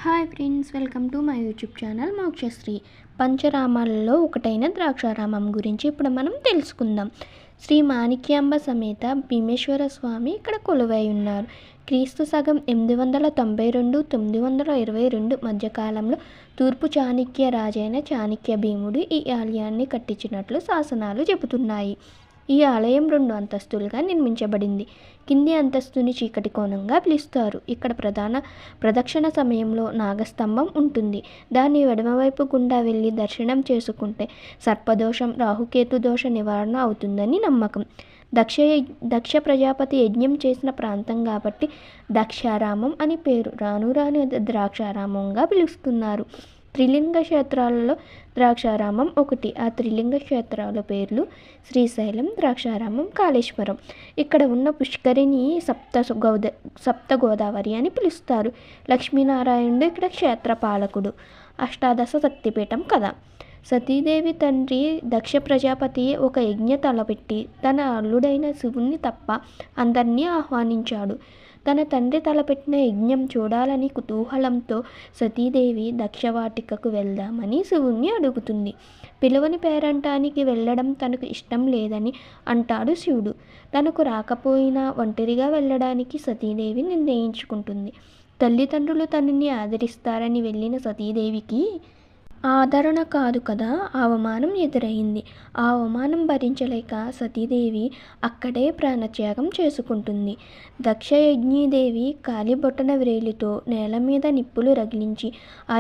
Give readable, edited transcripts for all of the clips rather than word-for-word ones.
Hi friends, welcome to my YouTube channel Mokshasri. పంచరామాలలో ఒకటైన ద్రాక్షారామం గురించి ఇప్పుడు మనం తెలుసుకుందాం. శ్రీ మాణిక్యాంబ సమేత భీమేశ్వర స్వామి ఇక్కడ కొలువై ఉన్నారు. క్రీస్తు శకం 892-922 మధ్యకాలంలో తూర్పు చాణక్య రాజైన చాణక్య భీముడు ఈ ఆలయాన్ని కట్టించినట్లు శాసనాలు చెబుతున్నాయి. ఈ ఆలయం 2 అంతస్తులుగా నిర్మించబడింది. కింది అంతస్తుని చీకటి కోణంగా పిలుస్తారు. ఇక్కడ ప్రదక్షిణ సమయంలో నాగస్తంభం ఉంటుంది. దాని ఎడమవైపు గుండా వెళ్ళి దర్శనం చేసుకుంటే సర్పదోషం, రాహుకేతు దోష నివారణ అవుతుందని నమ్మకం. దక్ష ప్రజాపతి యజ్ఞం చేసిన ప్రాంతం కాబట్టి దక్షారామం అని పేరు. రాను రాను ద్రాక్షారామంగా పిలుస్తున్నారు. త్రిలింగ క్షేత్రాలలో ద్రాక్షారామం ఒకటి. ఆ త్రిలింగ క్షేత్రాల పేర్లు శ్రీశైలం, ద్రాక్షారామం, కాళేశ్వరం. ఇక్కడ ఉన్న పుష్కరిణి సప్త గోదావరి అని పిలుస్తారు. లక్ష్మీనారాయణుడు ఇక్కడ క్షేత్ర పాలకుడు. అష్టాదశ శక్తిపీఠం కథ. సతీదేవి తండ్రి దక్ష ప్రజాపతి ఒక యజ్ఞ తలపెట్టి తన అల్లుడైన శివుణ్ణి తప్ప అందరినీ ఆహ్వానించాడు. తన తండ్రి తలపెట్టిన యజ్ఞం చూడాలని కుతూహలంతో సతీదేవి దక్షవాటికకు వెళ్దామని శివుణ్ణి అడుగుతుంది. పిలువని పేరంటానికి వెళ్ళడం తనకు ఇష్టం లేదని అంటాడు శివుడు. తనకు రాకపోయినా ఒంటరిగా వెళ్ళడానికి సతీదేవి నిర్ణయించుకుంటుంది. తల్లిదండ్రులు తనని ఆదరిస్తారని వెళ్ళిన సతీదేవికి ఆదరణ కాదు కదా, అవమానం ఎదురైంది. ఆ అవమానం భరించలేక సతీదేవి అక్కడే ప్రాణత్యాగం చేసుకుంటుంది. దక్షయజ్ఞీదేవి కాలిబొట్టన వ్రేలితో నేల మీద నిప్పులు రగిలించి ఆ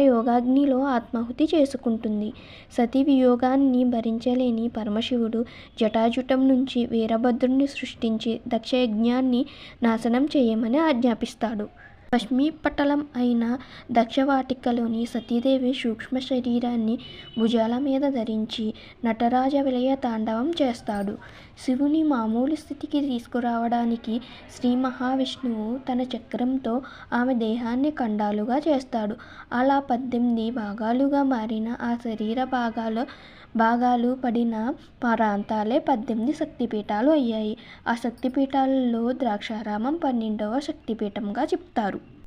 యోగాగ్నిలో ఆత్మాహుతి చేసుకుంటుంది. సతీ వియోగాన్ని భరించలేని పరమశివుడు జటాజుటం నుంచి వీరభద్రుణ్ణి సృష్టించి దక్షయజ్ఞాన్ని నాశనం చేయమని ఆజ్ఞాపిస్తాడు. లక్ష్మీపటలం అయిన దక్షవాటికలోని సతీదేవి సూక్ష్మ శరీరాన్ని భుజాల మీద ధరించి నటరాజ విలయ తాండవం చేస్తాడు. శివుని మామూలు స్థితికి తీసుకురావడానికి శ్రీ మహావిష్ణువు తన చక్రంతో ఆమె దేహాన్ని ఖండాలుగా చేస్తాడు. అలా 18 భాగాలుగా మారిన ఆ శరీర భాగాలు పడిన ప్రాంతాలే 18 శక్తిపీఠాలు అయ్యాయి. ఆ శక్తిపీఠాలలో ద్రాక్షారామం 12వ శక్తిపీఠంగా చెప్తారు.